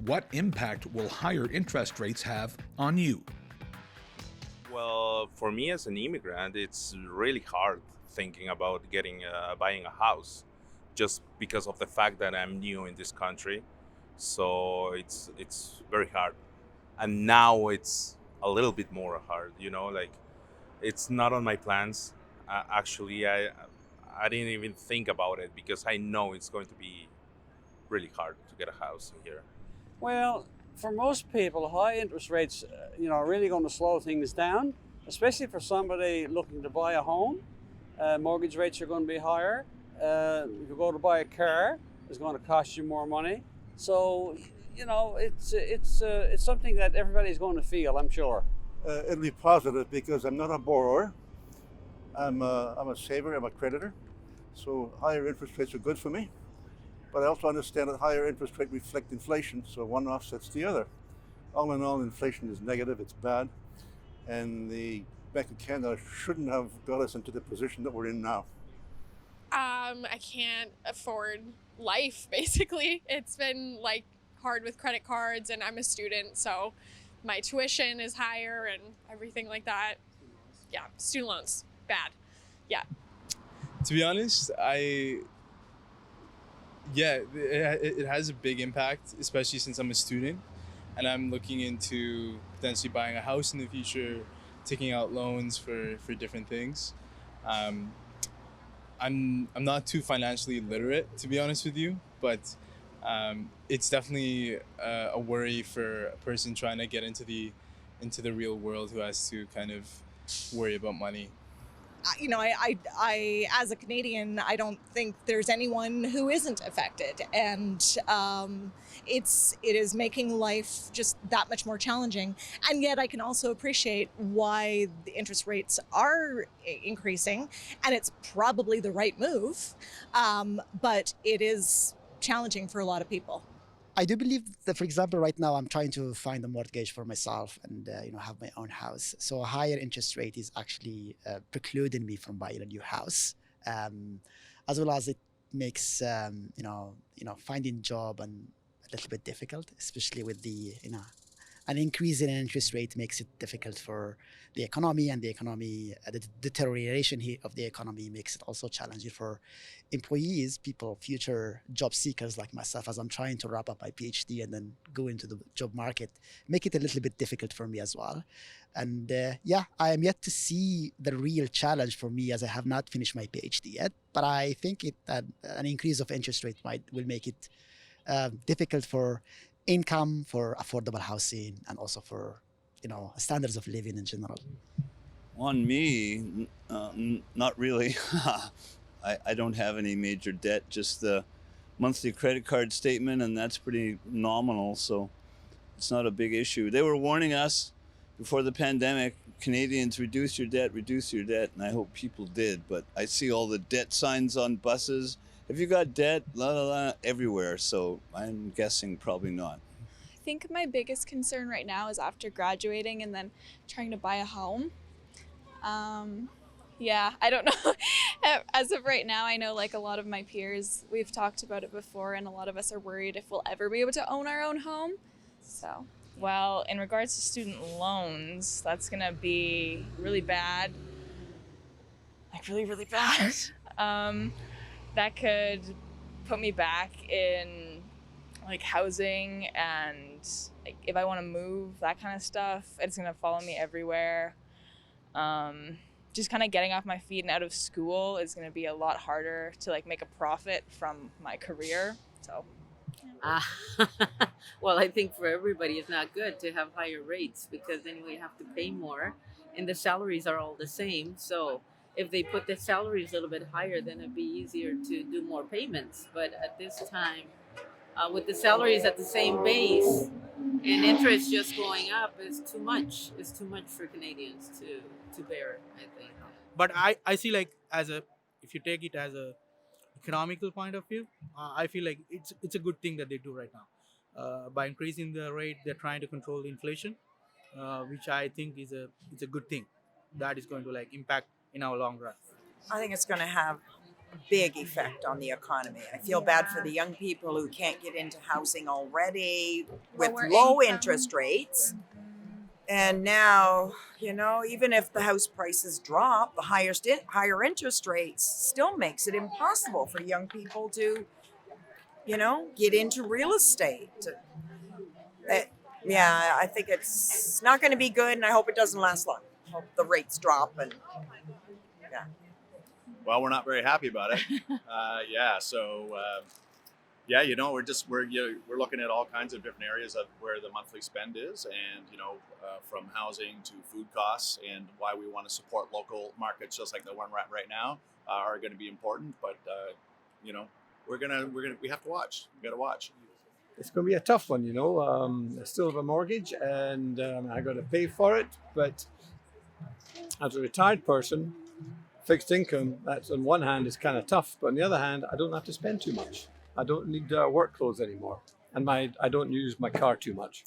What impact will higher interest rates have on you? Well, for me as an immigrant, it's really hard thinking about buying a house, just because of the fact that I'm new in this country. So it's very hard, and now it's a little bit more hard. Like it's not on my plans. Actually, I didn't even think about it because I know it's going to be really hard to get a house in here. Well, for most people, high interest rates, are really going to slow things down, especially for somebody looking to buy a home. Mortgage rates are going to be higher. If you go to buy a car, it's going to cost you more money. So, it's something that everybody's going to feel, I'm sure. It'll be positive because I'm not a borrower. I'm a saver. I'm a creditor. So higher interest rates are good for me. But I also understand that higher interest rates reflect inflation, so one offsets the other. All in all, inflation is negative, it's bad, and the Bank of Canada shouldn't have got us into the position that we're in now. I can't afford life, basically. It's been like hard with credit cards, and I'm a student, so my tuition is higher and everything like that. Yeah, student loans, bad. Yeah. To be honest, it has a big impact, especially since I'm a student and I'm looking into potentially buying a house in the future, taking out loans for different things. I'm not too financially literate, to be honest with you, but it's definitely a worry for a person trying to get into the real world who has to kind of worry about money. I as a Canadian, I don't think there's anyone who isn't affected, and it is making life just that much more challenging. And yet, I can also appreciate why the interest rates are increasing, and it's probably the right move. But it is challenging for a lot of people. I do believe that, for example, right now I'm trying to find a mortgage for myself and have my own house. So a higher interest rate is actually precluding me from buying a new house, as well as it makes finding job and a little bit difficult, especially with the an increase in interest rate makes it difficult for the economy, and the deterioration of the economy makes it also challenging for employees, people, future job seekers like myself, as I'm trying to wrap up my PhD and then go into the job market, make it a little bit difficult for me as well. And I am yet to see the real challenge for me, as I have not finished my PhD yet. But I think an increase of interest rate will make it difficult for income, for affordable housing, and also for standards of living in general. On me, not really. I don't have any major debt, just the monthly credit card statement, and that's pretty nominal, so it's not a big issue. They were warning us before the pandemic, Canadians, reduce your debt, and I hope people did. But I see all the debt signs on buses. Have you got debt? Everywhere, so I'm guessing probably not. I think my biggest concern right now is after graduating and then trying to buy a home. I don't know. As of right now, I know like a lot of my peers, we've talked about it before, and a lot of us are worried if we'll ever be able to own our own home. So, well, in regards to student loans, that's going to be really bad. Like really, really bad. That could put me back in like housing, and like if I want to move, that kind of stuff, it's going to follow me everywhere. Just kind of getting off my feet and out of school is going to be a lot harder to like make a profit from my career. So, well, I think for everybody it's not good to have higher rates, because then you have to pay more, and the salaries are all the same. So if they put the salaries a little bit higher, then it'd be easier to do more payments. But at this time, with the salaries at the same base and interest just going up, is too much. It's too much for Canadians to bear, I think. But I see like if you take it as a economical point of view, I feel like it's a good thing that they do right now. By increasing the rate, they're trying to control the inflation, which I think it's a good thing that is going to like impact in our long run. I think it's going to have big effect on the economy. I feel bad for the young people who can't get into housing already with Lower low income. interest rates. And now, even if the house prices drop, the higher interest rates still makes it impossible for young people to, get into real estate. Yeah, I think it's not going to be good, and I hope it doesn't last long. Hope the rates drop, and yeah. Well, we're not very happy about it. We're looking at all kinds of different areas of where the monthly spend is, and from housing to food costs, and why we want to support local markets, just like the one we're at right now, are going to be important. But we have to watch. We got to watch. It's going to be a tough one, I still have a mortgage and I got to pay for it. But as a retired person, fixed income, that's on one hand is kind of tough, but on the other hand, I don't have to spend too much. I don't need work clothes anymore, and I don't use my car too much.